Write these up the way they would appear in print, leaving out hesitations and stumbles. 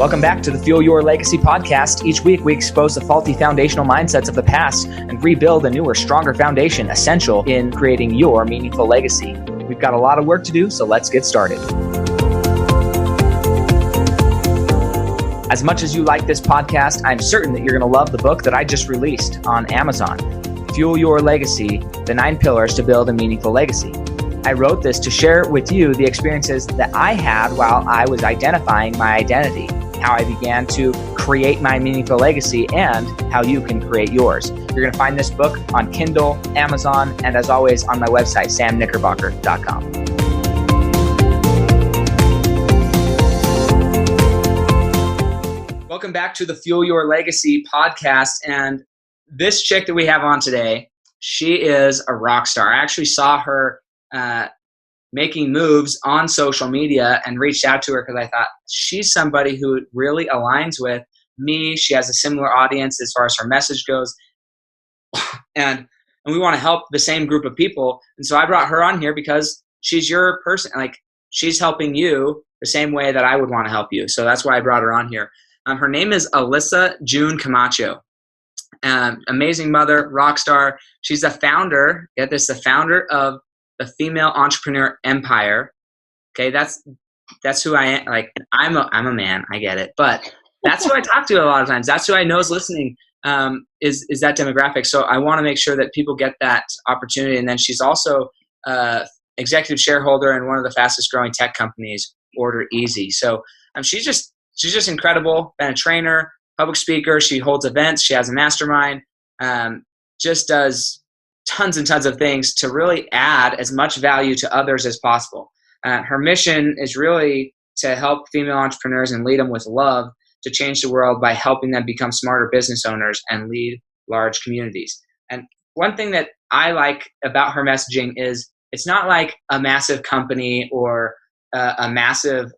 Welcome back to the Fuel Your Legacy podcast. Each week, we expose the faulty foundational mindsets of the past and rebuild a newer, stronger foundation essential in creating your meaningful legacy. We've got a lot of work to do, so let's get started. As much as you like this podcast, I'm certain that you're going to love the book that I just released on Amazon, Fuel Your Legacy, The 9 Pillars to Build a Meaningful Legacy. I wrote this to share with you the experiences that I had while I was identifying my identity, how I began to create my meaningful legacy, and how you can create yours. You're going to find this book on Kindle, Amazon, and as always on my website, samknickerbocker.com. Welcome back to the Fuel Your Legacy podcast. And this chick that we have on today, she is a rock star. I actually saw her making moves on social media and reached out to her because I thought she's somebody who really aligns with me. She has a similar audience as far as her message goes. And we want to help the same group of people. And so I brought her on here because she's your person. Like, she's helping you the same way that I would want to help you. So that's why I brought her on here. Her name is Alyssa June Camacho. Amazing mother, rock star. She's the founder, get this, the founder of the Female Entrepreneur Empire. Okay, that's who I am. Like, I'm a man, I get it, but that's who I talk to a lot of times. That's who I know is listening, is that demographic. So I want to make sure that people get that opportunity. And then she's also executive shareholder in one of the fastest growing tech companies, Order Easy. So she's just incredible. Been a trainer, public speaker. She holds events. She has a mastermind. Just does tons and tons of things to really add as much value to others as possible. Her mission is really to help female entrepreneurs and lead them with love to change the world by helping them become smarter business owners and lead large communities. And one thing that I like about her messaging is it's not like a massive company or a massive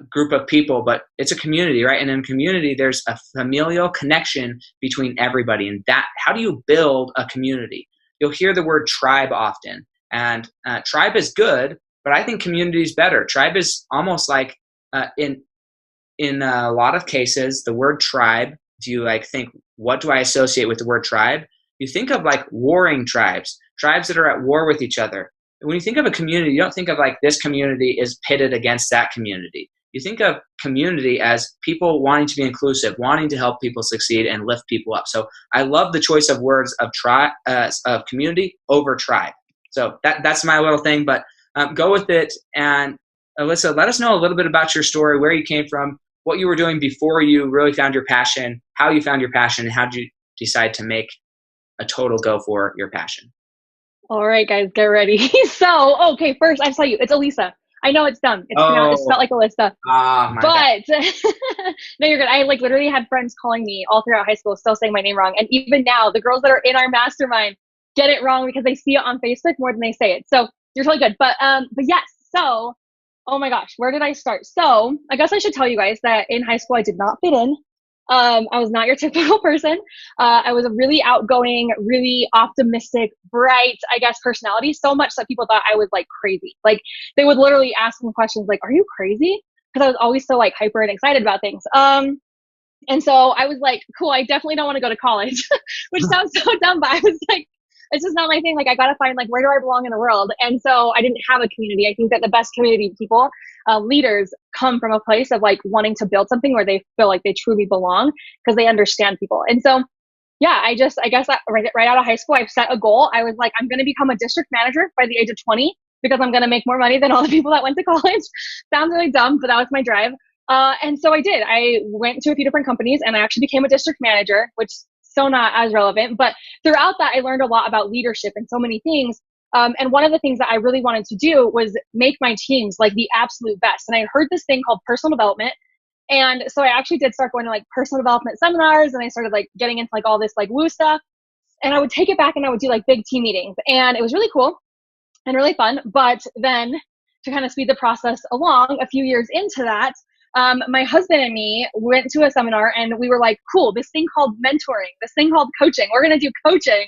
group of people, but it's a community, right? And in community, there's a familial connection between everybody. And that, how do you build a community? You'll hear the word tribe often, and tribe is good, but I think community is better. Tribe is almost like, in a lot of cases, the word tribe, if you think, what do I associate with the word tribe? You think of like warring tribes that are at war with each other. When you think of a community, you don't think of like this community is pitted against that community. You think of community as people wanting to be inclusive, wanting to help people succeed and lift people up. So I love the choice of words of of community over tribe. So that's my little thing, but go with it. And Alyssa, let us know a little bit about your story, where you came from, what you were doing before you really found your passion, how you found your passion, and how did you decide to make a total go for your passion? All right, guys, get ready. So, okay, first I tell you, it's Alyssa. I know it's dumb. It's spelled like Alyssa. But no, you're good. I literally had friends calling me all throughout high school, still saying my name wrong. And even now, the girls that are in our mastermind get it wrong because they see it on Facebook more than they say it. So you're totally good. But yes. So, oh my gosh, where did I start? So I guess I should tell you guys that in high school I did not fit in. I was not your typical person. I was a really outgoing, really optimistic, bright, I guess, personality, so much that people thought I was like crazy. Like, they would literally ask me questions like, are you crazy? Because I was always so like hyper and excited about things. And so I was like, cool, I definitely don't want to go to college, which sounds so dumb, but I was like, it's just not my thing. Like, I got to find, like, where do I belong in the world? And so I didn't have a community. I think that the best community people, leaders, come from a place of like wanting to build something where they feel like they truly belong because they understand people. And so, yeah, I guess right out of high school, I've set a goal. I was like, I'm going to become a district manager by the age of 20 because I'm going to make more money than all the people that went to college. Sounds really dumb, but that was my drive. And so I did. I went to a few different companies and I actually became a district manager, which so not as relevant, but throughout that, I learned a lot about leadership and so many things. And one of the things that I really wanted to do was make my teams like the absolute best. And I heard this thing called personal development. And so I actually did start going to like personal development seminars, and I started like getting into like all this like woo stuff. And I would take it back and I would do like big team meetings, and it was really cool and really fun. But then to kind of speed the process along, a few years into that, my husband and me went to a seminar and we were like, cool, this thing called mentoring, this thing called coaching, we're going to do coaching.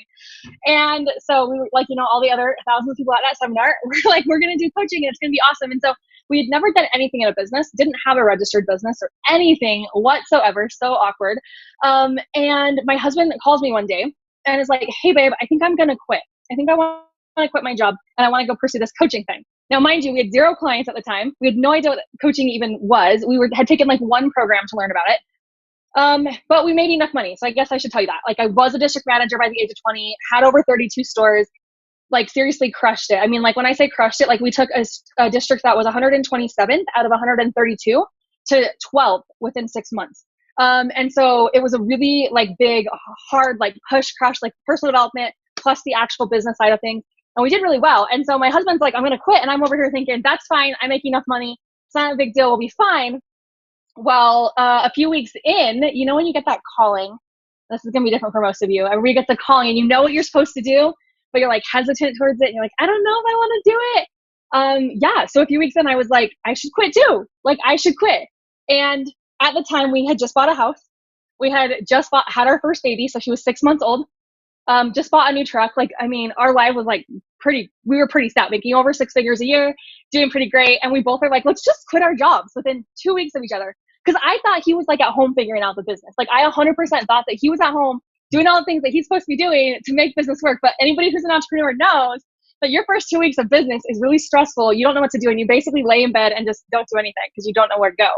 And so we were like, all the other thousands of people at that seminar, we're like, we're going to do coaching and it's going to be awesome. And so We had never done anything in a business, didn't have a registered business or anything whatsoever. So awkward. And my husband calls me one day and is like, hey babe, I think I'm going to quit. I think I want to quit my job and I want to go pursue this coaching thing. Now, mind you, we had 0 clients at the time. We had no idea what coaching even was. We had taken like 1 program to learn about it. But we made enough money. So I guess I should tell you that. Like, I was a district manager by the age of 20, had over 32 stores, like seriously crushed it. I mean, like when I say crushed it, like we took a district that was 127th out of 132 to 12th within 6 months. And so it was a really like big, hard, like push, crush, like personal development plus the actual business side of things. And we did really well. And so my husband's like, I'm going to quit. And I'm over here thinking, that's fine. I make enough money. It's not a big deal. We'll be fine. Well, a few weeks in, you know, when you get that calling, this is going to be different for most of you. Everybody gets a calling and you know what you're supposed to do, but you're like hesitant towards it. And you're like, I don't know if I want to do it. Yeah. So a few weeks in, I was like, I should quit too. Like I should quit. And at the time we had just bought a house. We had just had our first baby. So she was 6 months old. Just bought a new truck. Like, I mean, our life was like we were pretty set, making over 6 figures a year, doing pretty great. And we both are like, let's just quit our jobs within 2 weeks of each other. Cause I thought he was like at home figuring out the business. Like I 100% thought that he was at home doing all the things that he's supposed to be doing to make business work. But anybody who's an entrepreneur knows that your first 2 weeks of business is really stressful. You don't know what to do. And you basically lay in bed and just don't do anything because you don't know where to go.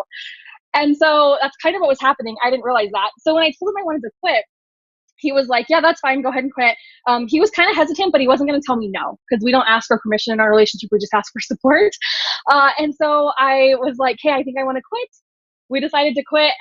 And so that's kind of what was happening. I didn't realize that. So when I told him I wanted to quit, he was like, yeah, that's fine. Go ahead and quit. He was kind of hesitant, but he wasn't going to tell me no because we don't ask for permission in our relationship. We just ask for support. And so I was like, hey, I think I want to quit. We decided to quit.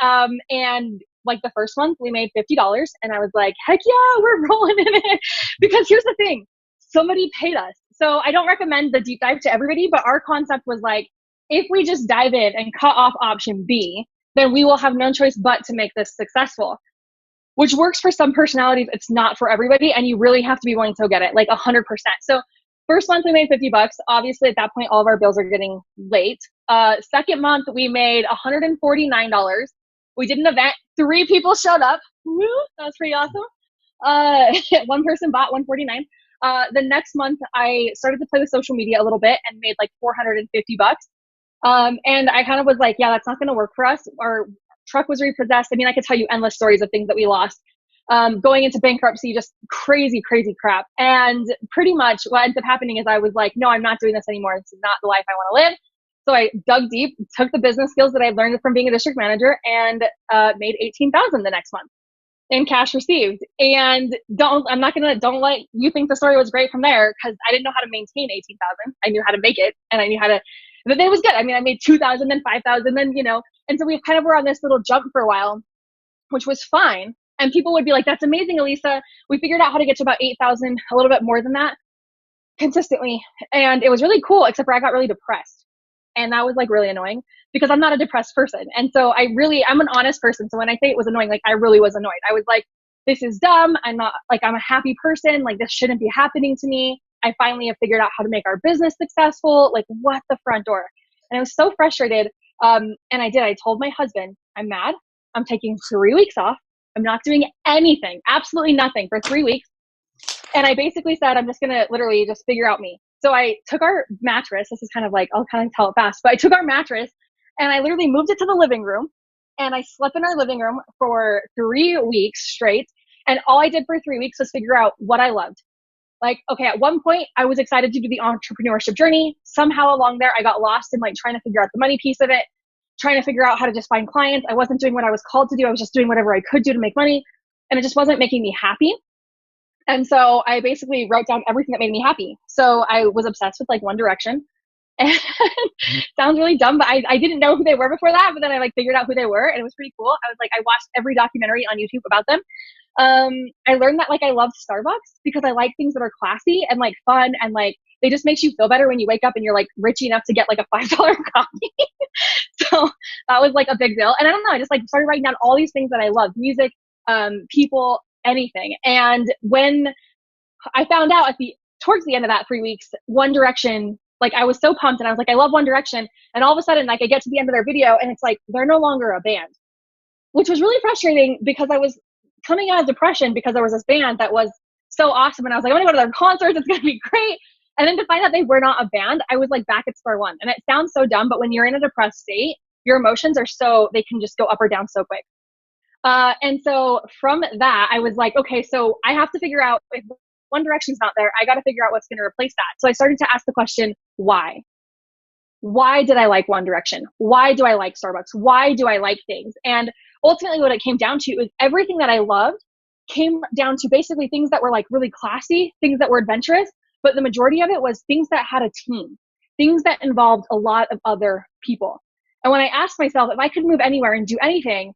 And like the first month we made $50. And I was like, heck yeah, we're rolling in it. Because here's the thing. Somebody paid us. So I don't recommend the deep dive to everybody, but our concept was like, if we just dive in and cut off option B, then we will have no choice but to make this successful. Which works for some personalities. It's not for everybody. And you really have to be willing to go get it, like 100%. So first month we made $50. Obviously at that point, all of our bills are getting late. Second month we made $149. We did an event. 3 people showed up. Woo, that was pretty awesome. One person bought $149. The next month I started to play with social media a little bit and made like $450. And I kind of was like, yeah, that's not going to work for us. Our truck was repossessed. I mean, I could tell you endless stories of things that we lost. Going into bankruptcy, just crazy, crazy crap. And pretty much what ends up happening is I was like, no, I'm not doing this anymore. This is not the life I want to live. So I dug deep, took the business skills that I learned from being a district manager and made $18,000 the next month in cash received. And don't let you think the story was great from there because I didn't know how to maintain 18,000. I knew how to make it and I knew how to, but it was good. I mean, I made 2,000, then 5,000, then, you know, and so we kind of were on this little jump for a while, which was fine. And people would be like, that's amazing, Alyssa. We figured out how to get to about 8,000, a little bit more than that consistently. And it was really cool, except for I got really depressed. And that was like really annoying because I'm not a depressed person. And so I'm an honest person. So when I say it was annoying, like I really was annoyed. I was like, this is dumb. I'm a happy person. Like this shouldn't be happening to me. I finally have figured out how to make our business successful. Like what the front door? And I was so frustrated. And I told my husband, I'm mad. I'm taking 3 weeks off. I'm not doing anything, absolutely nothing for 3 weeks. And I basically said, I'm just going to literally just figure out me. So I took our mattress. This is kind of like, I'll kind of tell it fast, but I took our mattress and I literally moved it to the living room and I slept in our living room for 3 weeks straight. And all I did for 3 weeks was figure out what I loved. Like, okay, at one point I was excited to do the entrepreneurship journey. Somehow along there, I got lost in like trying to figure out the money piece of it, trying to figure out how to just find clients. I wasn't doing what I was called to do. I was just doing whatever I could do to make money. And it just wasn't making me happy. And so I basically wrote down everything that made me happy. So I was obsessed with like One Direction. And sounds really dumb, but I didn't know who they were before that. But then I like figured out who they were and it was pretty cool. I was like, I watched every documentary on YouTube about them. I learned that like I love Starbucks because I like things that are classy and like fun and like they just makes you feel better when you wake up and you're like rich enough to get like a $5 coffee. So that was like a big deal. And I don't know, I just like started writing down all these things that I love, music, people, anything. And when I found out towards the end of that 3 weeks, One Direction, like I was so pumped and I was like, I love One Direction. And all of a sudden, like I get to the end of their video and it's like, they're no longer a band, which was really frustrating because I was coming out of depression because there was this band that was so awesome. And I was like, I'm going to go to their concerts. It's going to be great. And then to find out they were not a band, I was like back at square one. And it sounds so dumb, but when you're in a depressed state, your emotions are they can just go up or down so quick. And so from that, I was like, okay, so I have to figure out if One Direction's not there, I got to figure out what's going to replace that. So I started to ask the question, why? Why did I like One Direction? Why do I like Starbucks? Why do I like things? And ultimately what it came down to is everything that I loved came down to basically things that were like really classy, things that were adventurous, but the majority of it was things that had a team, things that involved a lot of other people. And when I asked myself if I could move anywhere and do anything,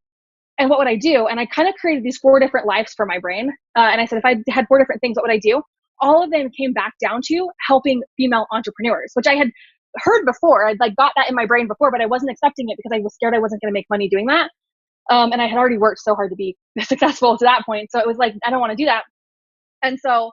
and what would I do? And I kind of created these 4 different lives for my brain. And I said, if I had 4 different things, what would I do? All of them came back down to helping female entrepreneurs, which I had heard before. I'd like got that in my brain before, but I wasn't accepting it because I was scared I wasn't going to make money doing that. And I had already worked so hard to be successful to that point. So it was like, I don't want to do that. And so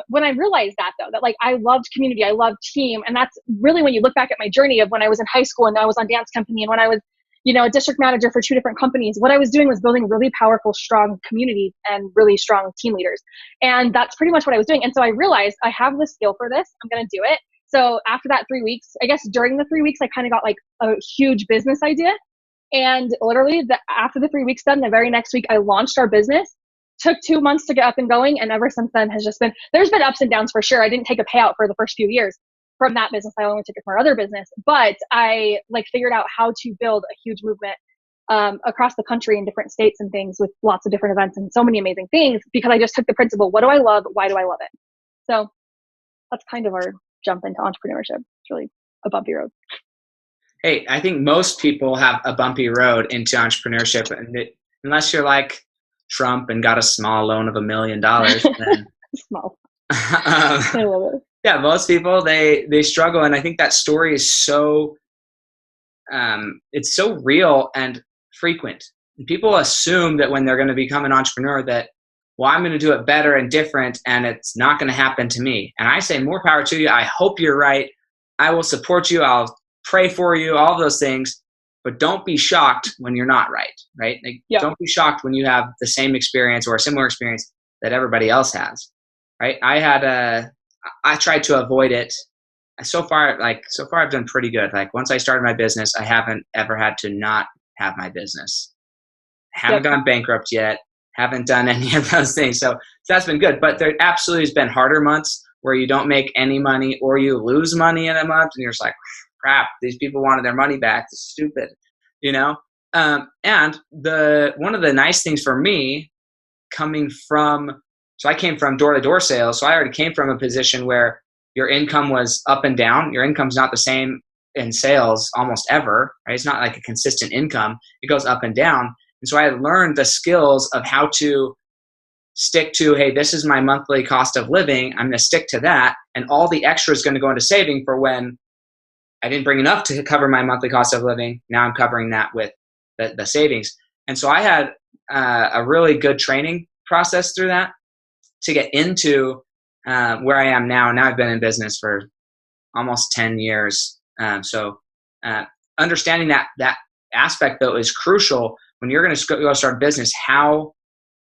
when I realized that though, that like I loved community, I loved team. And that's really when you look back at my journey of when I was in high school and I was on dance company and when I was, a district manager for 2 different companies, what I was doing was building really powerful, strong communities and really strong team leaders. And that's pretty much what I was doing. And so I realized I have the skill for this. I'm going to do it. So after that 3 weeks, I guess during the 3 weeks, I kind of got like a huge business idea. And literally after the 3 weeks done, the very next week, I launched our business. Took 2 months to get up and going. And ever since then there's been ups and downs for sure. I didn't take a payout for the first few years from that business. I only took it from our other business, but I like figured out how to build a huge movement across the country in different states and things with lots of different events and so many amazing things because I just took the principle, what do I love? Why do I love it? So that's kind of our jump into entrepreneurship. It's really a bumpy road. Hey, I think most people have a bumpy road into entrepreneurship, and unless you're like Trump and got a small loan of $1 million, then small. I love it. Yeah, most people they struggle, and I think that story is so it's so real and frequent. And people assume that when they're going to become an entrepreneur that, well, I'm going to do it better and different, and it's not going to happen to me. And I say, more power to you. I hope you're right. I will support you. I'll pray for you. All of those things, but don't be shocked when you're not right. Right? Like, yeah. Don't be shocked when you have the same experience or a similar experience that everybody else has. Right? I tried to avoid it. So far I've done pretty good. Like once I started my business, I haven't ever had to not have my business. Haven't gone bankrupt yet. Haven't done any of those things. So that's been good. But there absolutely has been harder months where you don't make any money or you lose money in a month and you're just like, crap, these people wanted their money back. It's stupid, And one of the nice things for me so I came from door-to-door sales. So I already came from a position where your income was up and down. Your income's not the same in sales almost ever, right? It's not like a consistent income. It goes up and down. And so I had learned the skills of how to stick to, hey, this is my monthly cost of living. I'm going to stick to that. And all the extra is going to go into saving for when I didn't bring enough to cover my monthly cost of living. Now I'm covering that with the savings. And so I had a really good training process through that to get into where I am now. Now I've been in business for almost 10 years. So understanding that aspect, though, is crucial when you're going to go start a business. How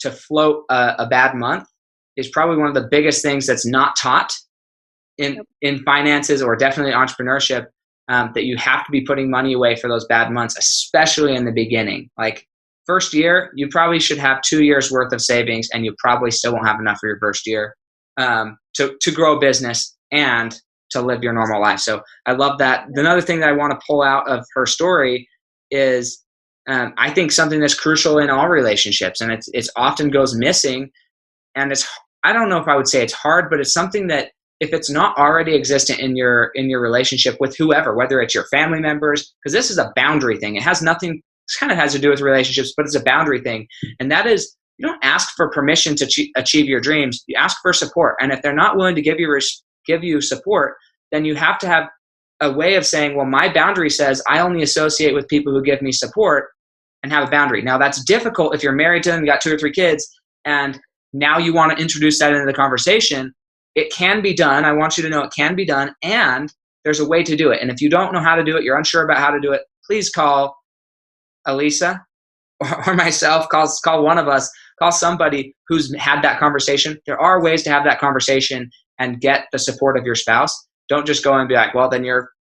to float a bad month is probably one of the biggest things that's not taught in finances or definitely entrepreneurship, that you have to be putting money away for those bad months, especially in the beginning. Like first year, you probably should have 2 years worth of savings, and you probably still won't have enough for your first year to grow a business and to live your normal life. So I love that. Another thing that I want to pull out of her story is I think something that's crucial in all relationships, and it's often goes missing. And I don't know if I would say it's hard, but it's something that if it's not already existent in your relationship with whoever, whether it's your family members, because this is a boundary thing. It has nothing, it kind of has to do with relationships, but it's a boundary thing. And that is, you don't ask for permission to achieve your dreams. You ask for support. And if they're not willing to give you support, then you have to have a way of saying, well, my boundary says I only associate with people who give me support, and have a boundary. Now that's difficult if you're married to them, you got 2 or 3 kids, and now you want to introduce that into the conversation. It can be done. I want you to know it can be done, and there's a way to do it. And if you don't know how to do it, you're unsure about how to do it, please call Alyssa or myself, call one of us, call somebody who's had that conversation. There are ways to have that conversation and get the support of your spouse, don't just go and be like, well, then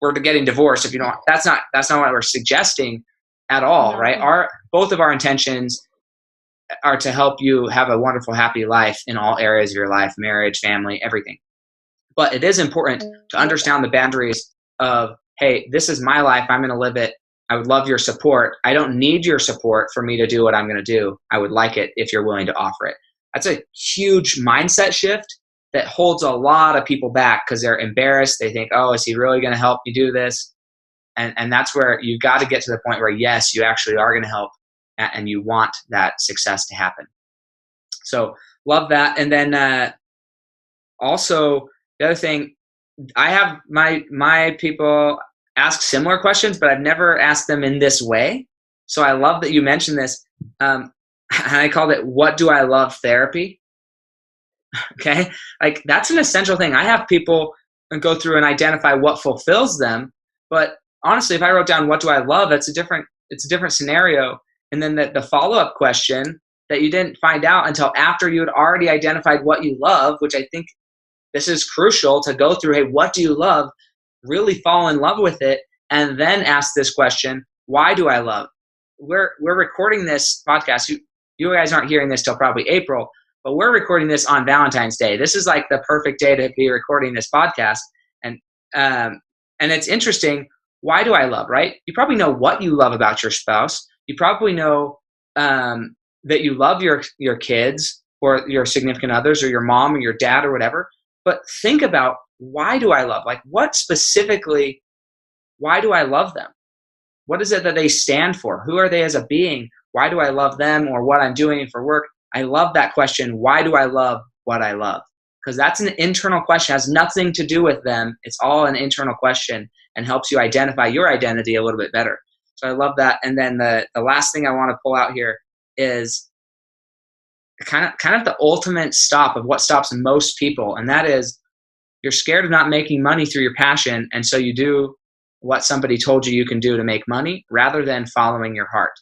we're getting divorced if you don't. That's not what we're suggesting at all, No. right? Both of our intentions are to help you have a wonderful, happy life in all areas of your life, marriage, family, everything. But it is important to understand the boundaries of, hey, this is my life. I'm going to live it. I would love your support. I don't need your support for me to do what I'm going to do. I would like it if you're willing to offer it. That's a huge mindset shift that holds a lot of people back because they're embarrassed. They think, oh, is he really going to help me do this? And that's where you've got to get to the point where, yes, you actually are going to help and you want that success to happen. So love that. And then also the other thing, I have my people ask similar questions, but I've never asked them in this way. So I love that you mentioned this. And I called it, what do I love therapy? Okay. Like that's an essential thing. I have people go through and identify what fulfills them. But honestly, if I wrote down, what do I love? It's a different scenario. And then the follow-up question that you didn't find out until after you had already identified what you love, which I think this is crucial to go through. Hey, what do you love? Really fall in love with it. And then ask this question, why do I love? We're recording this podcast. You guys aren't hearing this till probably April, but we're recording this on Valentine's Day. This is like the perfect day to be recording this podcast. And it's interesting. Why do I love, right? You probably know what you love about your spouse. You probably know that you love your kids or your significant others or your mom or your dad or whatever. But think about, why do I love? Like, what specifically, why do I love them? What is it that they stand for? Who are they as a being? Why do I love them or what I'm doing for work? I love that question. Why do I love what I love? Because that's an internal question. It has nothing to do with them. It's all an internal question and helps you identify your identity a little bit better. So I love that. And then the last thing I want to pull out here is kind of the ultimate stop of what stops most people. And that is, you're scared of not making money through your passion. And so you do what somebody told you can do to make money rather than following your heart.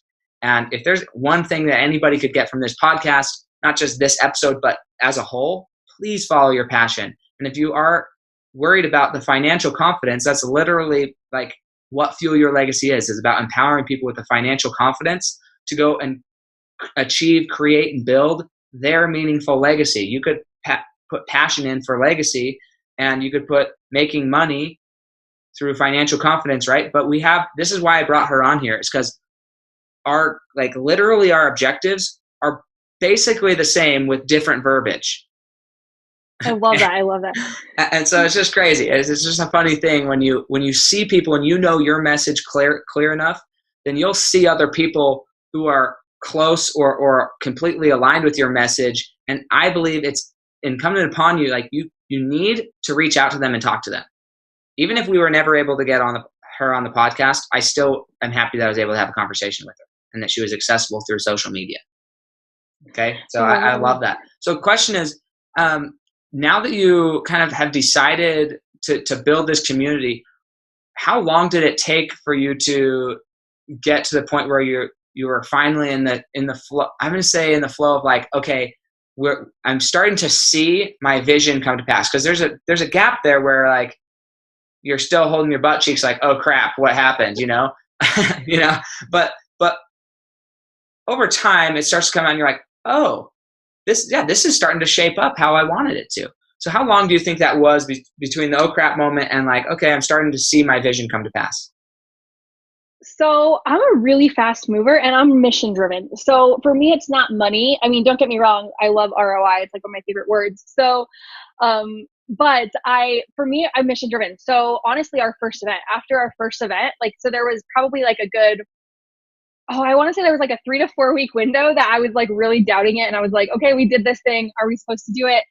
And if there's one thing that anybody could get from this podcast, not just this episode, but as a whole, please follow your passion. And if you are worried about the financial confidence, that's literally like what Fuel Your Legacy is about empowering people with the financial confidence to go and achieve, create, and build their meaningful legacy. You could put passion in for legacy, and you could put making money through financial confidence, right? But this is why I brought her on here, is because our objectives are basically the same with different verbiage. I love that. I love that. And so it's just crazy. It's just a funny thing when you see people and you know your message clear enough, then you'll see other people who are close or completely aligned with your message. And I believe it's incumbent upon you, like you need to reach out to them and talk to them. Even if we were never able to get her on the podcast, I still am happy that I was able to have a conversation with her and that she was accessible through social media. Okay, so I love that. So the question is, now that you kind of have decided to build this community, how long did it take for you to get to the point where you were finally in the flow? I'm going to say in the flow of like, okay, I'm starting to see my vision come to pass, because there's a gap there where like you're still holding your butt cheeks like, oh crap, what happened? But over time it starts to come out and you're like, oh, this is starting to shape up how I wanted it to. So how long do you think that was between the oh crap moment and like, okay, I'm starting to see my vision come to pass? So I'm a really fast mover and I'm mission driven. So for me, it's not money. I mean, don't get me wrong. I love ROI. It's like one of my favorite words. So, but for me, I'm mission driven. So honestly, after our first event, like, so there was probably like a good, I want to say there was like a 3 to 4 week window that I was like really doubting it. And I was like, okay, we did this thing. Are we supposed to do it?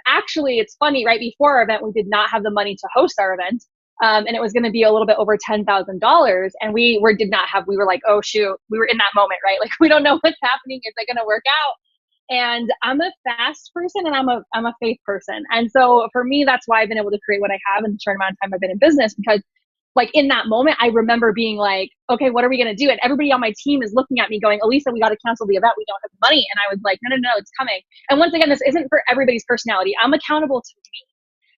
Actually, it's funny, right before our event, we did not have the money to host our event. And it was going to be a little bit over $10,000. And we were like, oh shoot, we were in that moment, right? Like, we don't know what's happening. Is it going to work out? And I'm a fast person and I'm a faith person. And so for me, that's why I've been able to create what I have in the short amount of time I've been in business, because like in that moment, I remember being like, okay, what are we going to do? And everybody on my team is looking at me going, Alyssa, we got to cancel the event. We don't have the money. And I was like, no, it's coming. And once again, this isn't for everybody's personality. I'm accountable to me.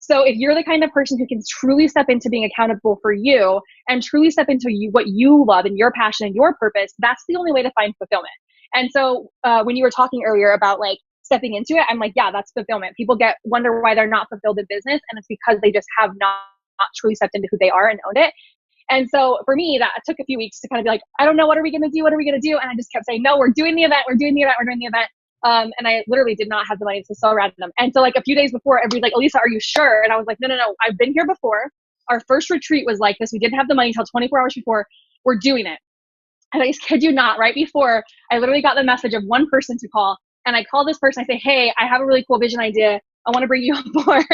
So if you're the kind of person who can truly step into being accountable for you and truly step into what you love and your passion and your purpose, that's the only way to find fulfillment. And so when you were talking earlier about like stepping into it, I'm like, yeah, that's fulfillment. People wonder why they're not fulfilled in business. And it's because they just have not truly stepped into who they are and owned it. And so for me, that took a few weeks to kind of be like, I don't know, what are we going to do? What are we going to do? And I just kept saying, no, we're doing the event. We're doing the event. We're doing the event. And I literally did not have the money. This was so random. And so like a few days before, everybody's like, Alyssa, are you sure? And I was like, no. I've been here before. Our first retreat was like this. We didn't have the money until 24 hours before. We're doing it. And I just kid you not, right before, I literally got the message of one person to call. And I call this person. I say, hey, I have a really cool vision idea. I want to bring you on board.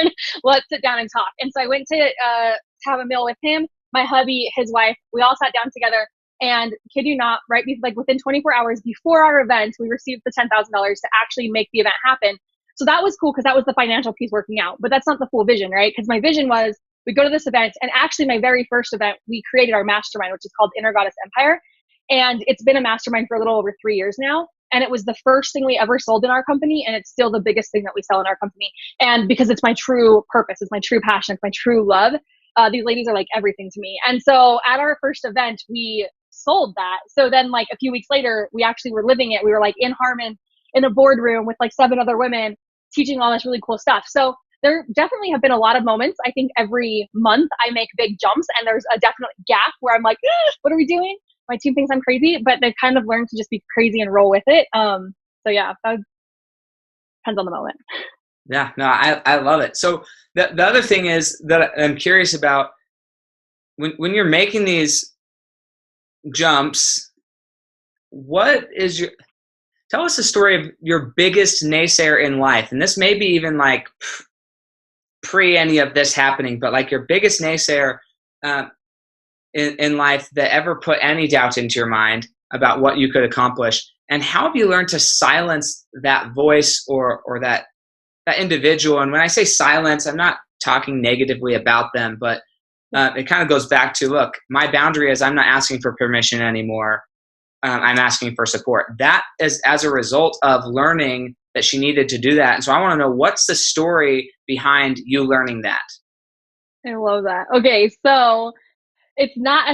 Let's sit down and talk. And so I went to have a meal with him, my hubby, his wife. We all sat down together. And kid you not, right, like within 24 hours before our event, we received the $10,000 to actually make the event happen. So that was cool because that was the financial piece working out. But that's not the full vision, right? Because my vision was we go to this event, and actually my very first event, we created our mastermind, which is called Inner Goddess Empire. And it's been a mastermind for a little over 3 years now. And it was the first thing we ever sold in our company. And it's still the biggest thing that we sell in our company. And because it's my true purpose, it's my true passion, it's my true love. These ladies are like everything to me. And so at our first event, we sold that. So then like a few weeks later, we actually were living it. We were like in Harmon in a boardroom with like 7 other women teaching all this really cool stuff. So there definitely have been a lot of moments. I think every month I make big jumps, and there's a definite gap where I'm like, what are we doing? My team thinks I'm crazy, but they've kind of learned to just be crazy and roll with it. So yeah, that depends on the moment. Yeah, no, I love it. So the other thing is that I'm curious about when you're making these jumps, tell us the story of your biggest naysayer in life. And this may be even like pre any of this happening, but like your biggest naysayer in life that ever put any doubt into your mind about what you could accomplish. And how have you learned to silence that voice or that individual? And when I say silence, I'm not talking negatively about them, but it kind of goes back to, look, my boundary is I'm not asking for permission anymore. I'm asking for support. That is as a result of learning that she needed to do that. And so I want to know, what's the story behind you learning that? I love that. Okay, so it's not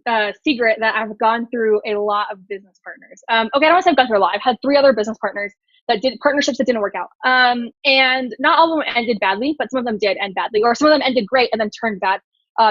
a secret that I've gone through a lot of business partners. Okay, I don't want to say I've gone through a lot. I've had 3 other business partners that did partnerships that didn't work out. And not all of them ended badly, but some of them did end badly, or some of them ended great and then turned bad.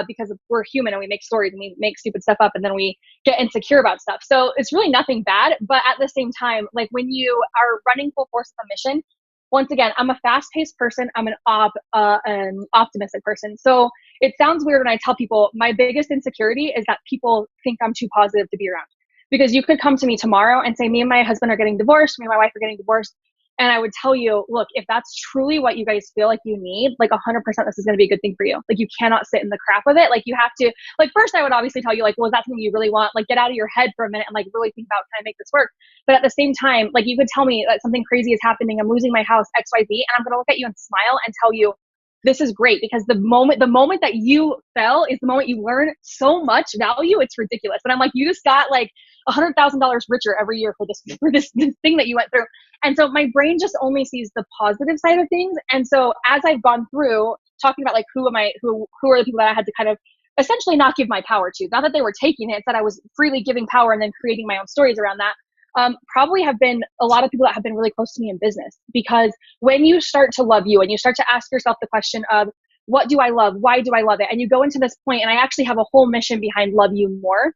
Because we're human and we make stories and we make stupid stuff up and then we get insecure about stuff. So it's really nothing bad. But at the same time, like when you are running full force of a mission, once again, I'm a fast-paced person. I'm an optimistic person. So it sounds weird when I tell people my biggest insecurity is that people think I'm too positive to be around. Because you could come to me tomorrow and say, me and my husband are getting divorced, me and my wife are getting divorced. And I would tell you, look, if that's truly what you guys feel like you need, like 100% this is going to be a good thing for you. Like you cannot sit in the crap of it. Like you have to, like first I would obviously tell you like, well, is that something you really want? Like get out of your head for a minute and like really think about, can I make this work? But at the same time, like you could tell me that something crazy is happening. I'm losing my house, XYZ. And I'm going to look at you and smile and tell you, this is great, because the moment that you fell is the moment you learn so much value. It's ridiculous. And I'm like, you just got like $100,000 richer every year for this thing that you went through. And so my brain just only sees the positive side of things. And so as I've gone through talking about like, who are the people that I had to kind of essentially not give my power to, not that they were taking it, it's that I was freely giving power and then creating my own stories around that. Probably have been a lot of people that have been really close to me in business, because when you start to love you and you start to ask yourself the question of, what do I love? Why do I love it? And you go into this point, and I actually have a whole mission behind Love You More,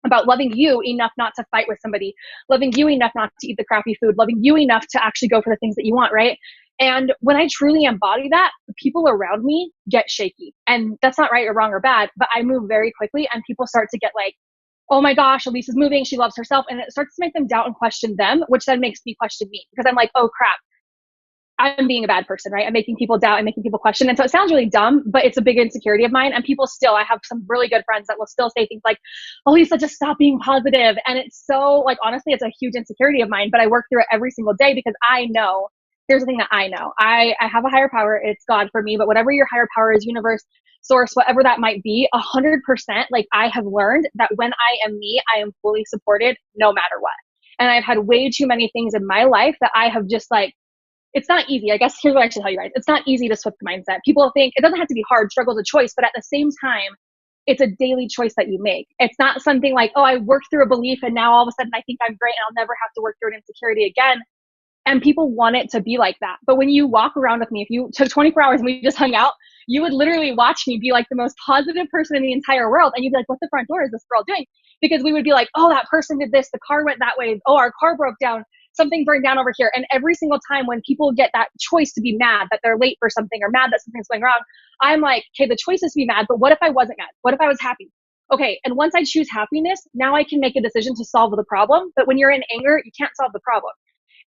about loving you enough not to fight with somebody, loving you enough not to eat the crappy food, loving you enough to actually go for the things that you want, right? And when I truly embody that, the people around me get shaky. And that's not right or wrong or bad, but I move very quickly, and people start to get like, oh my gosh, Alyssa's moving, she loves herself. And it starts to make them doubt and question them, which then makes me question me, because I'm like, oh crap, I'm being a bad person, right? I'm making people doubt and making people question. And so it sounds really dumb, but it's a big insecurity of mine. And people still, I have some really good friends that will still say things like, Alyssa, just stop being positive. And it's so like, honestly, it's a huge insecurity of mine, but I work through it every single day, because I know, here's the thing that I know. I have a higher power. It's God for me, but whatever your higher power is, universe, source, whatever that might be, 100%, like I have learned that when I am me, I am fully supported no matter what. And I've had way too many things in my life that I have just like, it's not easy. I guess here's what I should tell you guys. It's not easy to switch the mindset. People think it doesn't have to be hard, struggle's a choice, but at the same time, it's a daily choice that you make. It's not something like, oh, I worked through a belief and now all of a sudden I think I'm great and I'll never have to work through an insecurity again. And people want it to be like that. But when you walk around with me, if you took 24 hours and we just hung out, you would literally watch me be like the most positive person in the entire world. And you'd be like, what the front door is this girl doing? Because we would be like, oh, that person did this. The car went that way. Oh, our car broke down. Something burned down over here. And every single time when people get that choice to be mad that they're late for something or mad that something's going wrong, I'm like, okay, the choice is to be mad, but what if I wasn't mad? What if I was happy? Okay, and once I choose happiness, now I can make a decision to solve the problem. But when you're in anger, you can't solve the problem.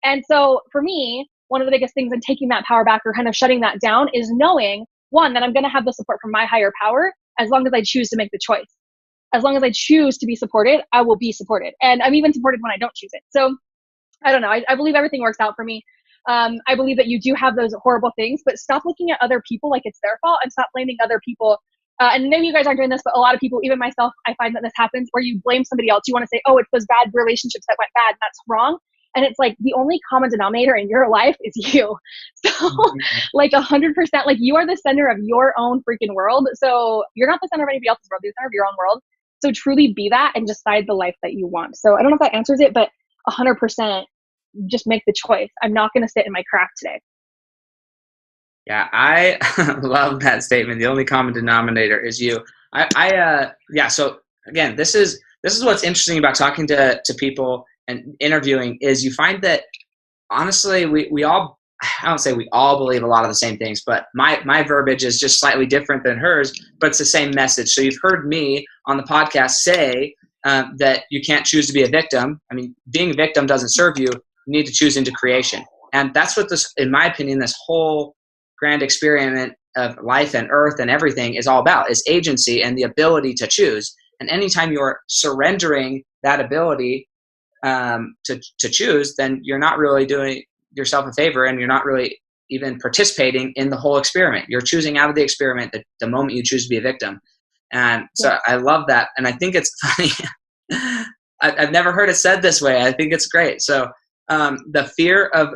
And so for me, one of the biggest things in taking that power back or kind of shutting that down is knowing, one, that I'm going to have the support from my higher power as long as I choose to make the choice. As long as I choose to be supported, I will be supported. And I'm even supported when I don't choose it. So I don't know. I believe everything works out for me. I believe that you do have those horrible things, but stop looking at other people like it's their fault and stop blaming other people. And maybe you guys aren't doing this, but a lot of people, even myself, I find that this happens where you blame somebody else. You want to say, oh, it's those bad relationships that went bad. And that's wrong. And it's like the only common denominator in your life is you. So like 100%, like you are the center of your own freaking world. So you're not the center of anybody else's world. You're the center of your own world. So truly be that and decide the life that you want. So I don't know if that answers it, but 100% just make the choice. I'm not going to sit in my crap today. Yeah, I love that statement. The only common denominator is you. Yeah. So again, this is what's interesting about talking to people and interviewing is you find that honestly, we all, I don't say we all believe a lot of the same things, but my verbiage is just slightly different than hers, but it's the same message. So you've heard me on the podcast say that you can't choose to be a victim. I mean, being a victim doesn't serve you. You need to choose into creation. And that's what this, in my opinion, this whole grand experiment of life and earth and everything is all about, is agency and the ability to choose. And anytime you're surrendering that ability to choose, then you're not really doing yourself a favor and you're not really even participating in the whole experiment. You're choosing out of the experiment the moment you choose to be a victim. And so I love that. And I think it's funny. I've never heard it said this way. I think it's great. So the fear of,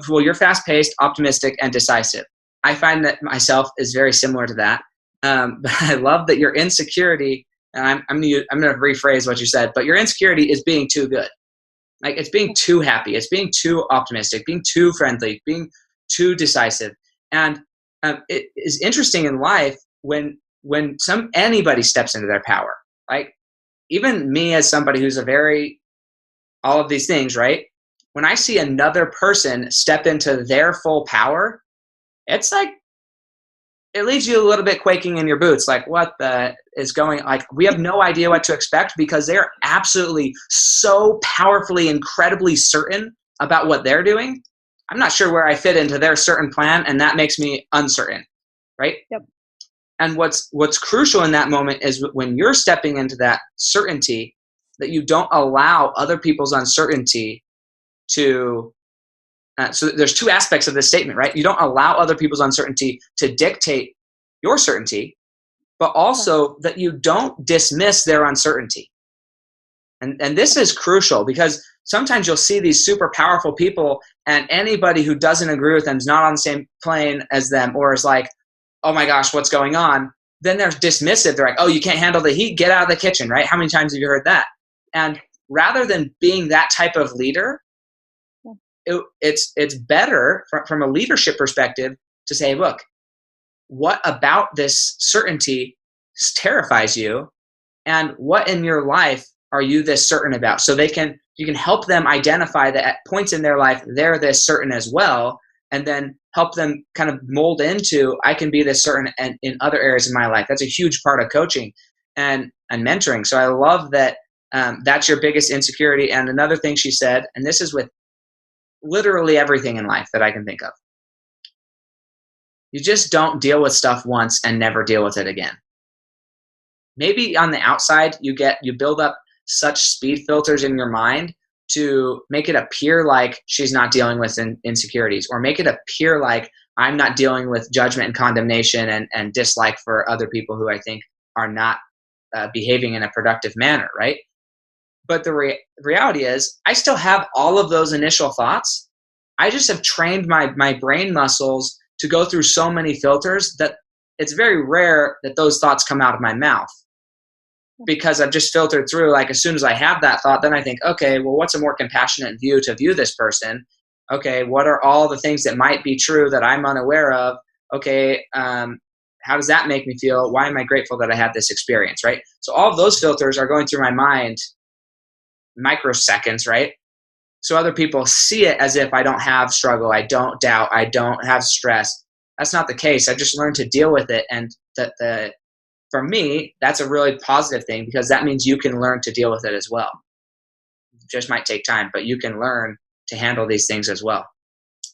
well, you're fast paced, optimistic, and decisive. I find that myself is very similar to that. But I love that your insecurity, and I'm going to rephrase what you said, but your insecurity is being too good. Like it's being too happy. It's being too optimistic, being too friendly, being too decisive. And it is interesting in life when anybody steps into their power, like even me as somebody who's all of these things, right? When I see another person step into their full power, it's like, it leaves you a little bit quaking in your boots. Like what is going, like we have no idea what to expect because they're absolutely so powerfully, incredibly certain about what they're doing. I'm not sure where I fit into their certain plan. And that makes me uncertain. Right. Yep. And what's crucial in that moment is when you're stepping into that certainty, that you don't allow other people's uncertainty to, so there's two aspects of this statement, right? You don't allow other people's uncertainty to dictate your certainty, but also that you don't dismiss their uncertainty. And this is crucial because sometimes you'll see these super powerful people and anybody who doesn't agree with them is not on the same plane as them or is like, oh my gosh, what's going on? Then they're dismissive. They're like, oh, you can't handle the heat? Get out of the kitchen, right? How many times have you heard that? And rather than being that type of leader, it's better from a leadership perspective to say, look, what about this certainty terrifies you? And what in your life are you this certain about? So you can help them identify that at points in their life, they're this certain as well. And then help them kind of mold into, I can be this certain and in other areas of my life. That's a huge part of coaching and mentoring. So I love that that's your biggest insecurity. And another thing she said, and this is with literally everything in life that I can think of. You just don't deal with stuff once and never deal with it again. Maybe on the outside, you build up such speed filters in your mind to make it appear like she's not dealing with insecurities, or make it appear like I'm not dealing with judgment and condemnation and dislike for other people who I think are not behaving in a productive manner, right? But the reality is, I still have all of those initial thoughts. I just have trained my brain muscles to go through so many filters that it's very rare that those thoughts come out of my mouth, because I've just filtered through. Like, as soon as I have that thought, then I think, okay, well, what's a more compassionate view to view this person? Okay, what are all the things that might be true that I'm unaware of? Okay, how does that make me feel? Why am I grateful that I had this experience, right? So all of those filters are going through my mind microseconds, right? So other people see it as if I don't have struggle, I don't doubt, I don't have stress. That's not the case. I've just learned to deal with it. And for me, that's a really positive thing, because that means you can learn to deal with it as well. It just might take time, but you can learn to handle these things as well.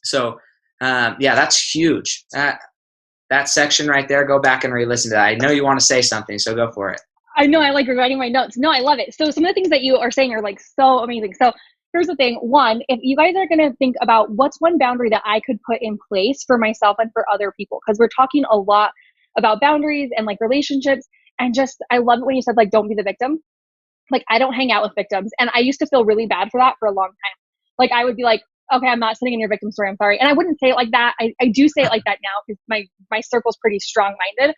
So yeah, that's huge. That section right there, go back and re-listen to that. I know you want to say something, so go for it. I know, I like rewriting my notes. No, I love it. So some of the things that you are saying are like so amazing. So here's the thing. One, if you guys are going to think about what's one boundary that I could put in place for myself and for other people, because we're talking a lot about boundaries and like relationships, and just, I love it when you said like, don't be the victim. Like, I don't hang out with victims. And I used to feel really bad for that for a long time. Like, I would be like, okay, I'm not sitting in your victim story, I'm sorry. And I wouldn't say it like that. I do say it like that now, because my circle's pretty strong-minded.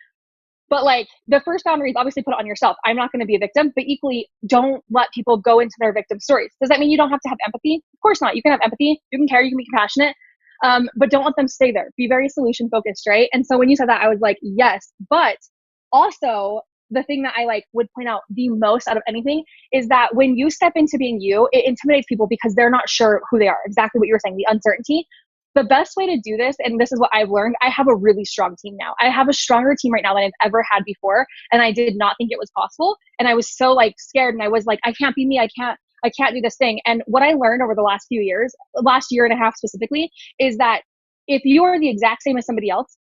But like, the first boundary is obviously put it on yourself. I'm not going to be a victim, but equally, don't let people go into their victim stories. Does that mean you don't have to have empathy? Of course not. You can have empathy, you can care, you can be compassionate, but don't let them stay there. Be very solution focused, right? And so when you said that, I was like, yes. But also, the thing that I like would point out the most out of anything is that when you step into being you, it intimidates people because they're not sure who they are. Exactly what you were saying, the uncertainty. The best way to do this, and this is what I've learned, I have a really strong team now. I have a stronger team right now than I've ever had before. And I did not think it was possible. And I was so like scared, and I was like, I can't be me. I can't do this thing. And what I learned over the last few years, last year and a half specifically, is that if you are the exact same as somebody else,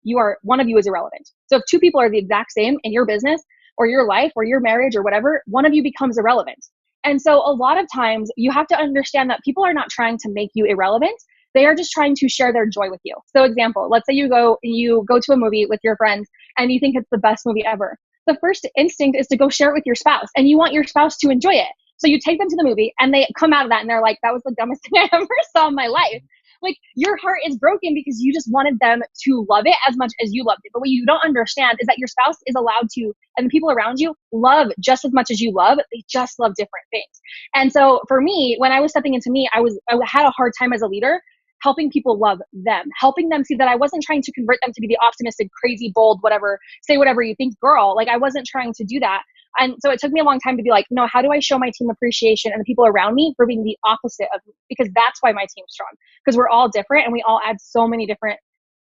one of you is irrelevant. So if two people are the exact same in your business or your life or your marriage or whatever, one of you becomes irrelevant. And so a lot of times you have to understand that people are not trying to make you irrelevant. They are just trying to share their joy with you. So example, let's say you go to a movie with your friends and you think it's the best movie ever. The first instinct is to go share it with your spouse, and you want your spouse to enjoy it. So you take them to the movie and they come out of that and they're like, that was the dumbest thing I ever saw in my life. Like, your heart is broken because you just wanted them to love it as much as you loved it. But what you don't understand is that your spouse is allowed to, and the people around you love just as much as you love. They just love different things. And so for me, when I was stepping into me, I had a hard time as a leader helping people love them, helping them see that I wasn't trying to convert them to be the optimistic, crazy, bold, whatever, say whatever you think girl. Like, I wasn't trying to do that. And so it took me a long time to be like, no, how do I show my team appreciation and the people around me for being the opposite of me? Because that's why my team's strong, because we're all different and we all add so many different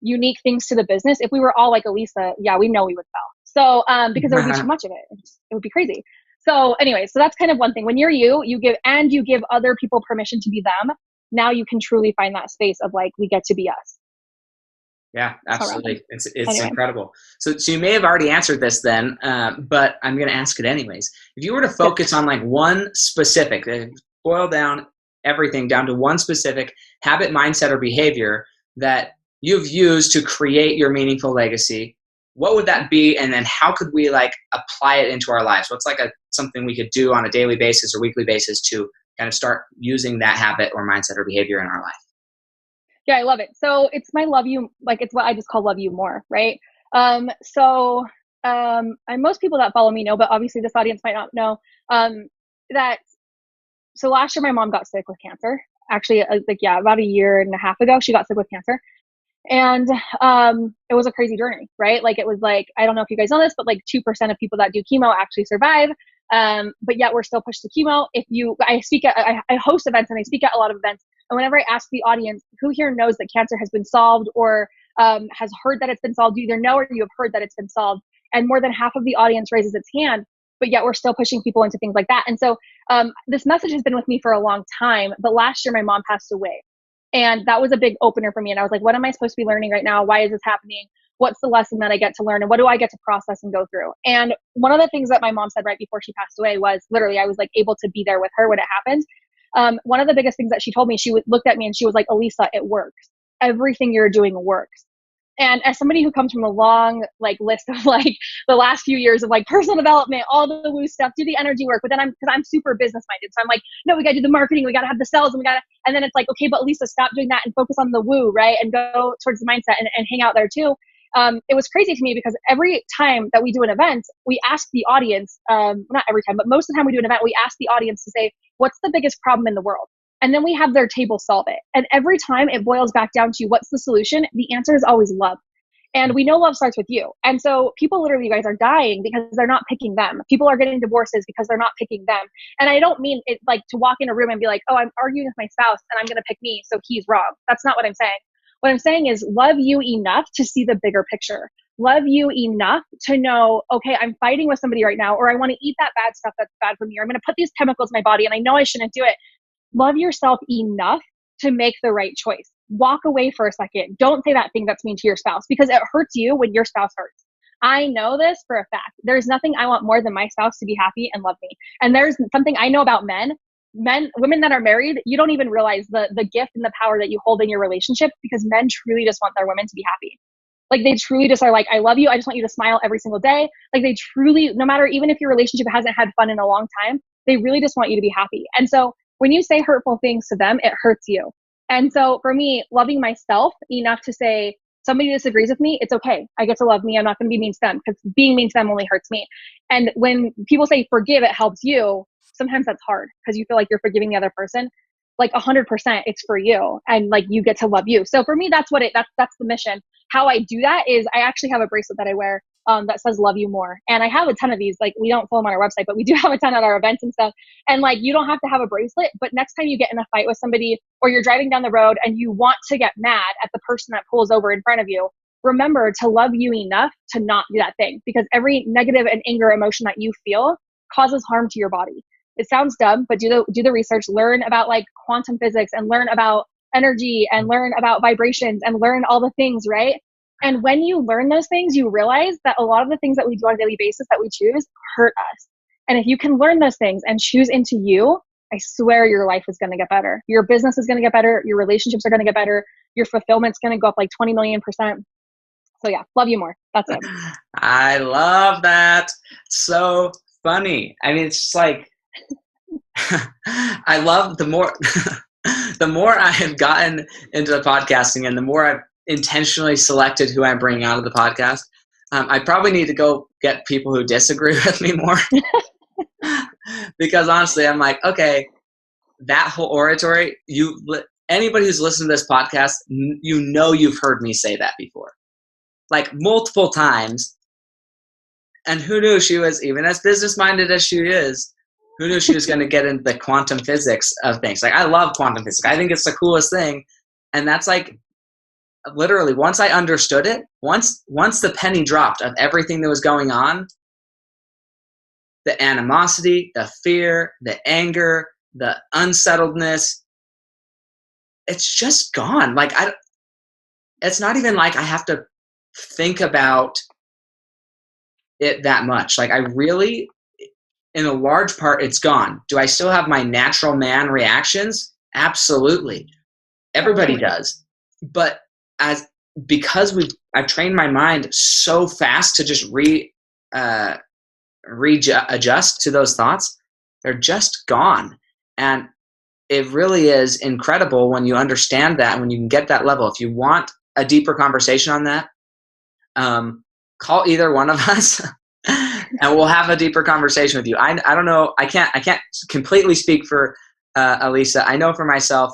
unique things to the business. If we were all like Alyssa, yeah, we know we would fail. So because there would be too much of it. It would be crazy. So anyway, so that's kind of one thing. When you're you give other people permission to be them. Now you can truly find that space of like, we get to be us. Yeah, absolutely. It's anyway. Incredible. So you may have already answered this then, but I'm going to ask it anyways. If you were to focus on like one specific, boil down everything down to one specific habit, mindset, or behavior that you've used to create your meaningful legacy, what would that be? And then how could we like apply it into our lives? What's like something we could do on a daily basis or weekly basis to kind of start using that habit or mindset or behavior in our life? Yeah, I love it. So it's my love you, like it's what I just call love you more, right? And most people that follow me know, but obviously this audience might not know that. So last year my mom got sick with cancer. Actually, about a year and a half ago, she got sick with cancer. And it was a crazy journey, right? Like, it was like, I don't know if you guys know this, but like 2% of people that do chemo actually survive. But yet we're still pushed to chemo. I host events and I speak at a lot of events. And whenever I ask the audience, who here knows that cancer has been solved or has heard that it's been solved, you either know or you have heard that it's been solved. And more than half of the audience raises its hand, but yet we're still pushing people into things like that. And so this message has been with me for a long time, but last year my mom passed away. And that was a big opener for me. And I was like, what am I supposed to be learning right now? Why is this happening? What's the lesson that I get to learn? And what do I get to process and go through? And one of the things that my mom said right before she passed away was literally, I was like able to be there with her when it happened. One of the biggest things that she told me, looked at me and she was like, Alyssa, it works. Everything you're doing works. And as somebody who comes from a long like list of like the last few years of like personal development, all the woo stuff, do the energy work, but then I'm super business minded. So I'm like, no, we got to do the marketing, we got to have the sales, and then it's like, okay, but Lisa, stop doing that and focus on the woo, right? And go towards the mindset and hang out there too. It was crazy to me because every time that we do an event, we ask the audience, not every time, but most of the time we do an event, we ask the audience to say, what's the biggest problem in the world? And then we have their table solve it. And every time it boils back down to what's the solution? The answer is always love. And we know love starts with you. And so people literally, you guys, are dying because they're not picking them. People are getting divorces because they're not picking them. And I don't mean it like to walk in a room and be like, oh, I'm arguing with my spouse and I'm going to pick me, so he's wrong. That's not what I'm saying. What I'm saying is love you enough to see the bigger picture. Love you enough to know, okay, I'm fighting with somebody right now, or I want to eat that bad stuff that's bad for me, or I'm going to put these chemicals in my body and I know I shouldn't do it. Love yourself enough to make the right choice. Walk away for a second. Don't say that thing that's mean to your spouse, because it hurts you when your spouse hurts. I know this for a fact. There's nothing I want more than my spouse to be happy and love me. And there's something I know about women that are married, you don't even realize the gift and the power that you hold in your relationship, because men truly just want their women to be happy. Like they truly just are like, I love you. I just want you to smile every single day. Like they truly, no matter, even if your relationship hasn't had fun in a long time, they really just want you to be happy. And so when you say hurtful things to them, it hurts you. And so for me, loving myself enough to say, somebody disagrees with me, it's okay. I get to love me. I'm not going to be mean to them, because being mean to them only hurts me. And when people say forgive, it helps you, sometimes that's hard because you feel like you're forgiving the other person. Like 100%, it's for you, and like you get to love you. So for me, that's the mission. How I do that is I actually have a bracelet that I wear that says love you more. And I have a ton of these. Like we don't sell them on our website, but we do have a ton at our events and stuff. And like, you don't have to have a bracelet, but next time you get in a fight with somebody, or you're driving down the road and you want to get mad at the person that pulls over in front of you, remember to love you enough to not do that thing, because every negative and anger emotion that you feel causes harm to your body. It sounds dumb, but do the research, learn about like quantum physics and learn about energy and learn about vibrations and learn all the things, right? And when you learn those things, you realize that a lot of the things that we do on a daily basis that we choose hurt us. And if you can learn those things and choose into you, I swear your life is going to get better. Your business is going to get better. Your relationships are going to get better. Your fulfillment's going to go up like 20 million%. So yeah, love you more. That's it. I love that. So funny. I mean, it's just like, I love the more I have gotten into the podcasting and the more I've intentionally selected who I'm bringing out of the podcast, I probably need to go get people who disagree with me more. Because honestly, I'm like, okay, that whole oratory, anybody who's listened to this podcast, you've heard me say that before, like multiple times. And who knew she was, even as business-minded as she is, who knew she was going to get into the quantum physics of things? Like, I love quantum physics. I think it's the coolest thing. And that's like, literally, once I understood it, once the penny dropped of everything that was going on, the animosity, the fear, the anger, the unsettledness, it's just gone. Like, it's not even like I have to think about it that much. Like, I really, in a large part, it's gone. Do I still have my natural man reactions? Absolutely. Everybody does. But because I've trained my mind so fast to just readjust to those thoughts, they're just gone. And it really is incredible when you understand that, when you can get that level. If you want a deeper conversation on that, call either one of us and we'll have a deeper conversation with you. I don't know. I can't completely speak for Alyssa. I know for myself,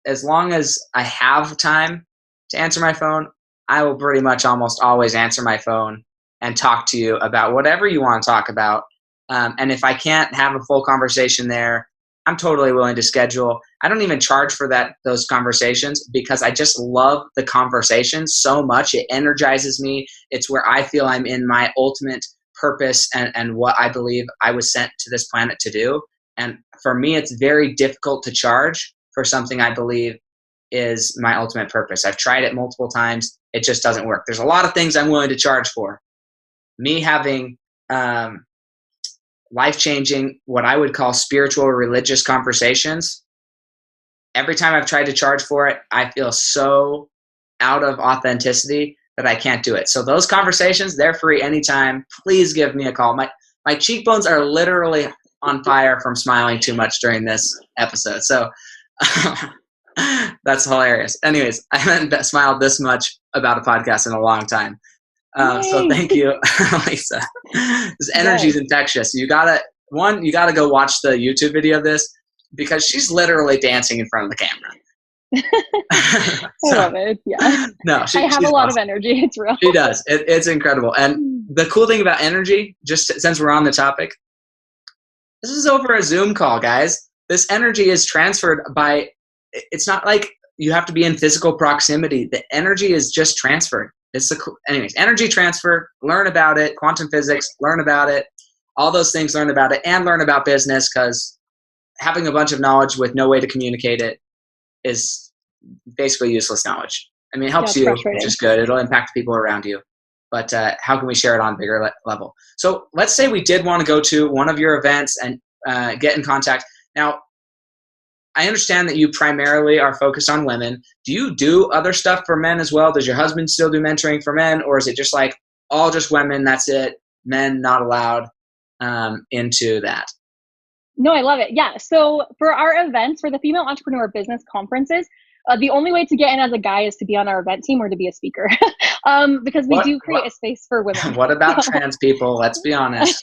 as long as I have time to answer my phone, I will pretty much almost always answer my phone and talk to you about whatever you want to talk about. And if I can't have a full conversation there, I'm totally willing to schedule. I don't even charge for those conversations, because I just love the conversation so much. It energizes me. It's where I feel I'm in my ultimate purpose and what I believe I was sent to this planet to do. And for me, it's very difficult to charge for something I believe is my ultimate purpose. I've tried it multiple times. It just doesn't work. There's a lot of things I'm willing to charge for. Me having life-changing, what I would call spiritual or religious conversations, every time I've tried to charge for it, I feel so out of authenticity that I can't do it. So those conversations, they're free anytime. Please give me a call. My cheekbones are literally on fire from smiling too much during this episode. So that's hilarious. Anyways, I haven't smiled this much about a podcast in a long time. So thank you, Alyssa. This energy is infectious. You gotta go watch the YouTube video of this because she's literally dancing in front of the camera. I love it. Yeah. No, I have a lot of energy. It's real. She does. It's incredible. And the cool thing about energy, just since we're on the topic, this is over a Zoom call, guys. This energy is transferred by, it's not like you have to be in physical proximity. The energy is just transferred. Anyways, energy transfer, learn about it, quantum physics, learn about it, all those things, learn about it, and learn about business, because having a bunch of knowledge with no way to communicate it is basically useless knowledge. I mean, it helps you, which is good. It'll impact the people around you. But how can we share it on a bigger level? So let's say we did want to go to one of your events and get in contact. Now, I understand that you primarily are focused on women. Do you do other stuff for men as well? Does your husband still do mentoring for men? Or is it just like all just women, that's it, men not allowed into that? No, I love it. Yeah. So for our events, for the Female Entrepreneur Business Conferences, the only way to get in as a guy is to be on our event team or to be a speaker, because we do create a space for women. What about trans people? Let's be honest.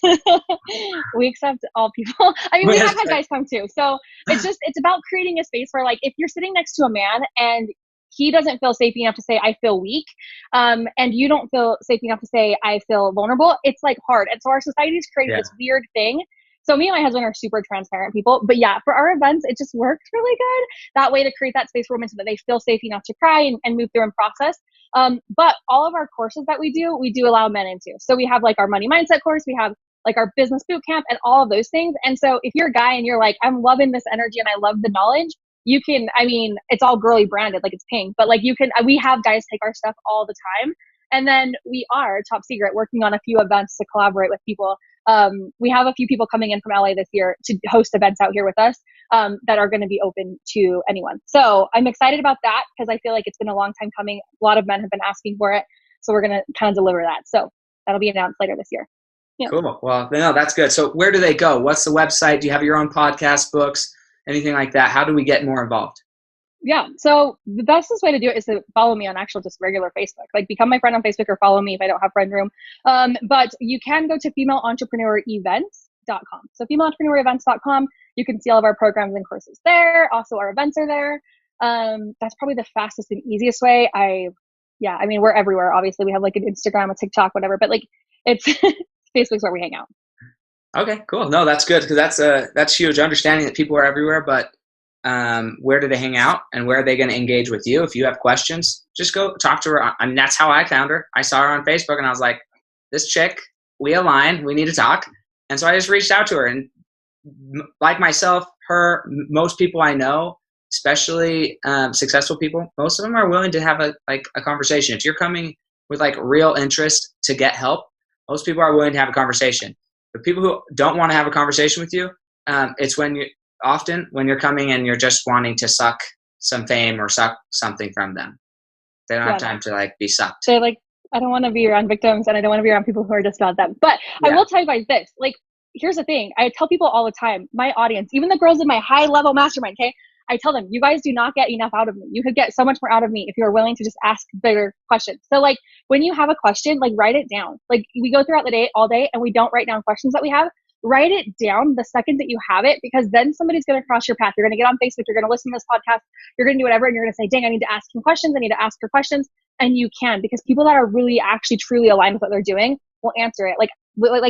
We accept all people. I mean, we have had guys come too. So it's about creating a space where, like, if you're sitting next to a man and he doesn't feel safe enough to say, I feel weak, and you don't feel safe enough to say, I feel vulnerable, it's like hard. And so our society's created this weird thing. So me and my husband are super transparent people, but yeah, for our events, it just works really good that way to create that space for women so that they feel safe enough to cry and move through and process. But all of our courses that we do allow men into. So we have like our money mindset course, we have like our business boot camp and all of those things. And so if you're a guy and you're like, I'm loving this energy and I love the knowledge, you can, I mean, it's all girly branded, like it's pink, but like we have guys take our stuff all the time. And then we are top secret working on a few events to collaborate with people. We have a few people coming in from LA this year to host events out here with us that are going to be open to anyone. So I'm excited about that because I feel like it's been a long time coming. A lot of men have been asking for it. So we're going to kind of deliver that. So that'll be announced later this year. Yeah. Cool. Well, no, that's good. So where do they go? What's the website? Do you have your own podcast, books, anything like that? How do we get more involved? Yeah. So the bestest way to do it is to follow me on actual just regular Facebook. Like become my friend on Facebook or follow me if I don't have friend room. But you can go to femaleentrepreneurevents.com. So femaleentrepreneurevents.com. You can see all of our programs and courses there. Also our events are there. That's probably the fastest and easiest way. I mean, we're everywhere. Obviously we have like an Instagram, a TikTok, whatever, but like it's Facebook's where we hang out. Okay, cool. No, that's good. Cause that's huge. Understanding that people are everywhere, but where do they hang out and where are they going to engage with you? If you have questions, just go talk to her. I mean, that's how I found her. I saw her on Facebook and I was like, this chick, we align, we need to talk. And so I just reached out to her, and like myself, her, most people I know, especially successful people, most of them are willing to have a conversation. If you're coming with like real interest to get help, most people are willing to have a conversation. But people who don't want to have a conversation with you, it's when you're coming and you're just wanting to suck some fame or suck something from them. They don't have time to like be sucked. So like, I don't want to be around victims and I don't want to be around people who are just about them. But I will tell you guys this, like, here's the thing. I tell people all the time, my audience, even the girls in my high level mastermind, okay? I tell them, you guys do not get enough out of me. You could get so much more out of me if you're willing to just ask bigger questions. So like when you have a question, like write it down. Like we go throughout the day all day and we don't write down questions that we have. Write it down the second that you have it, because then somebody's going to cross your path. You're going to get on Facebook. You're going to listen to this podcast. You're going to do whatever. And you're going to say, dang, I need to ask him questions. I need to ask her questions. And you can, because people that are really actually truly aligned with what they're doing will answer it. Like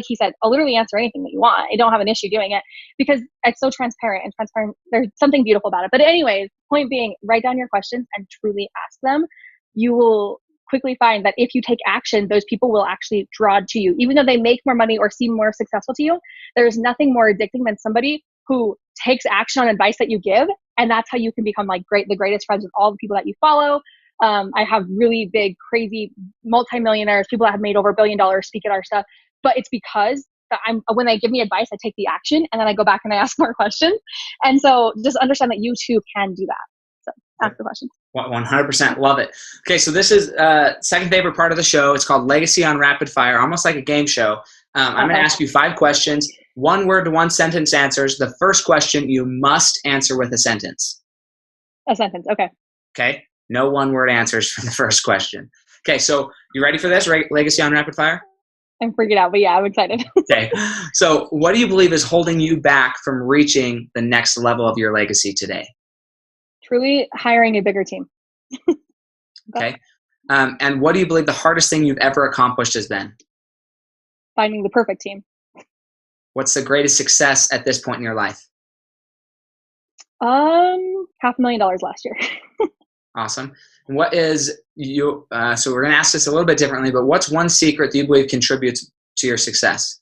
he said, I'll literally answer anything that you want. I don't have an issue doing it because it's so transparent and transparent. There's something beautiful about it. But anyways, point being, write down your questions and truly ask them. You will quickly find that if you take action, those people will actually draw to you. Even though they make more money or seem more successful to you, there's nothing more addicting than somebody who takes action on advice that you give. And that's how you can become like the greatest friends with all the people that you follow. I have really big, crazy multimillionaires, people that have made over $1 billion speak at our stuff. But it's because when they give me advice, I take the action and then I go back and I ask more questions. And so just understand that you too can do that. So ask the questions. 100%. Love it. Okay, so this is second favorite part of the show. It's called Legacy on Rapid Fire, almost like a game show. I'm going to ask you 5 questions, 1 word to 1 sentence answers. The first question you must answer with a sentence. A sentence, okay. Okay, no 1-word answers for the first question. Okay, so you ready for this, Legacy on Rapid Fire? I'm freaking out, but yeah, I'm excited. Okay, so what do you believe is holding you back from reaching the next level of your legacy today? Truly hiring a bigger team. Okay, and what do you believe the hardest thing you've ever accomplished has been? Finding the perfect team. What's the greatest success at this point in your life? $500,000 last year. Awesome. What is you? So we're going to ask this a little bit differently, but what's one secret that you believe contributes to your success?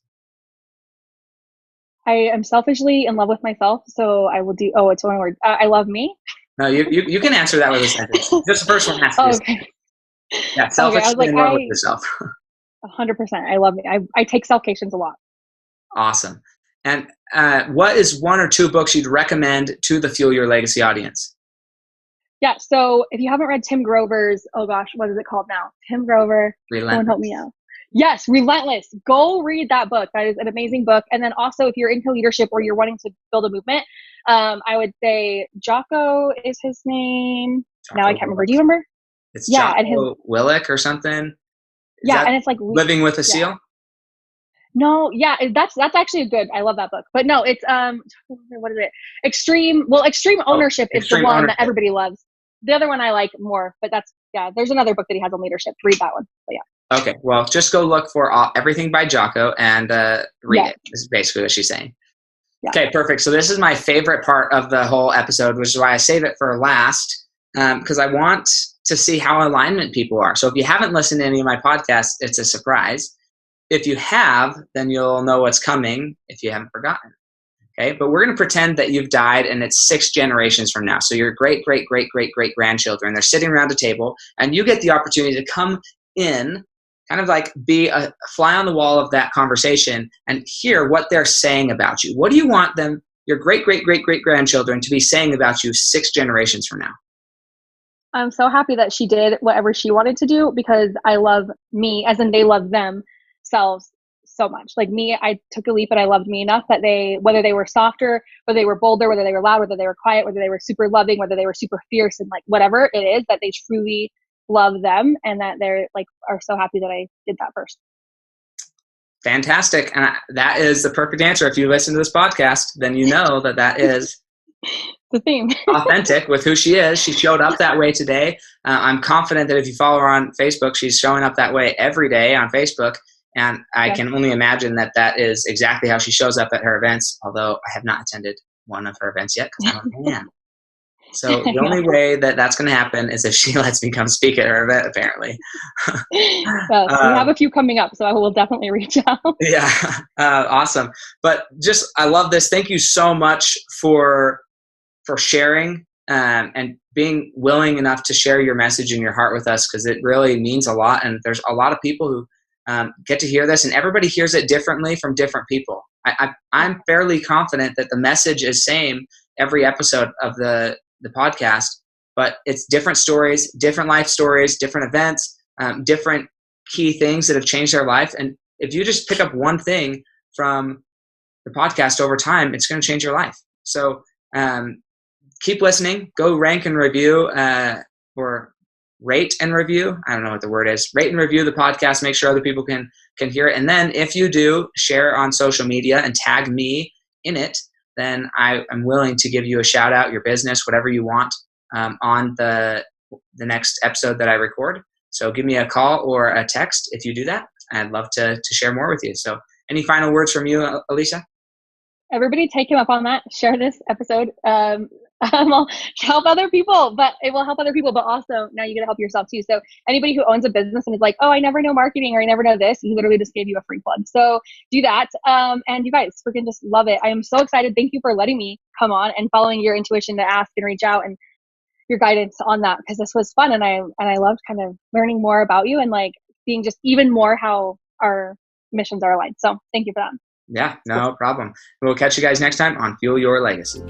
I am selfishly in love with myself, so I will do. Oh, it's 1 word. I love me. No, you can answer that with a sentence. Just the first one has to be. Okay. Yeah, selfishly in love with yourself. 100%. I love me. I take self-cations a lot. Awesome. And what is 1 or 2 books you'd recommend to the Fuel Your Legacy audience? Yeah. So if you haven't read Tim Grover's, oh gosh, what is it called now? Tim Grover. Relentless. Someone help me out. Yes, Relentless. Go read that book. That is an amazing book. And then also, if you're into leadership or you're wanting to build a movement, I would say Jocko is his name. Now I can't remember. Do you remember? It's Jocko Willick or something. And it's like Living with a Seal. No, yeah, that's actually a good. I love that book. But no, it's what is it? Extreme Ownership is the one that everybody loves. The other one I like more, but there's another book that he has on leadership. Read that one. But yeah. Okay, well, just go look for everything by Jocko and read it. Is basically what she's saying. Yeah. Okay, perfect. So this is my favorite part of the whole episode, which is why I save it for last, because I want to see how alignment people are. So if you haven't listened to any of my podcasts, it's a surprise. If you have, then you'll know what's coming if you haven't forgotten. Okay, but we're going to pretend that you've died and it's 6 generations from now. So your great, great, great, great, great grandchildren, they're sitting around a table and you get the opportunity to come in, kind of like be a fly on the wall of that conversation and hear what they're saying about you. What do you want them, your great, great, great, great grandchildren, to be saying about you 6 generations from now? I'm so happy that she did whatever she wanted to do because I love me, as in they love themselves so much. Like me, I took a leap and I loved me enough that whether they were softer, whether they were bolder, whether they were loud, whether they were quiet, whether they were super loving, whether they were super fierce, and like whatever it is, that they truly love them and that they're like are so happy that I did that first. Fantastic. And that is the perfect answer. If you listen to this podcast, then you know that is the theme. Authentic with who she is. She showed up that way today. I'm confident that if you follow her on Facebook, she's showing up that way every day on Facebook. And I can only imagine that is exactly how she shows up at her events, although I have not attended one of her events yet because I'm a man. So the only way that's going to happen is if she lets me come speak at her event, apparently. Yes, we have a few coming up, so I will definitely reach out. Yeah, awesome. But I love this. Thank you so much for sharing and being willing enough to share your message and your heart with us, because it really means a lot. And there's a lot of people who get to hear this, and everybody hears it differently from different people. I'm fairly confident that the message is same every episode of the podcast, but it's different stories, different life stories, different events, different key things that have changed their life. And if you just pick up one thing from the podcast over time, it's going to change your life. So keep listening, go rank and review or rate and review. I don't know what the word is. Rate and review the podcast. Make sure other people can hear it. And then if you do, share on social media and tag me in it, then I am willing to give you a shout out, your business, whatever you want on the next episode that I record. So give me a call or a text if you do that. I'd love to share more with you. So any final words from you, Alyssa? Everybody take him up on that. Share this episode. Help other people, but it will help other people, but also now you get to help yourself too. So anybody who owns a business and is like, oh, I never know marketing or I never know this, he literally just gave you a free plug. So do that. And you guys freaking just love it. I am so excited. Thank you for letting me come on and following your intuition to ask and reach out and your guidance on that, because this was fun. And I loved kind of learning more about you and like seeing just even more how our missions are aligned. So thank you for that. Yeah, no problem. We'll catch you guys next time on Fuel Your Legacy.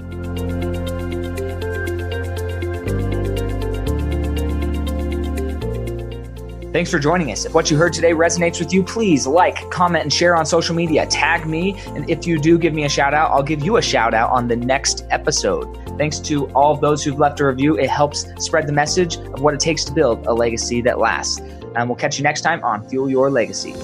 Thanks for joining us. If what you heard today resonates with you, please like, comment, and share on social media. Tag me. And if you do give me a shout out, I'll give you a shout out on the next episode. Thanks to all of those who've left a review. It helps spread the message of what it takes to build a legacy that lasts. And we'll catch you next time on Fuel Your Legacy.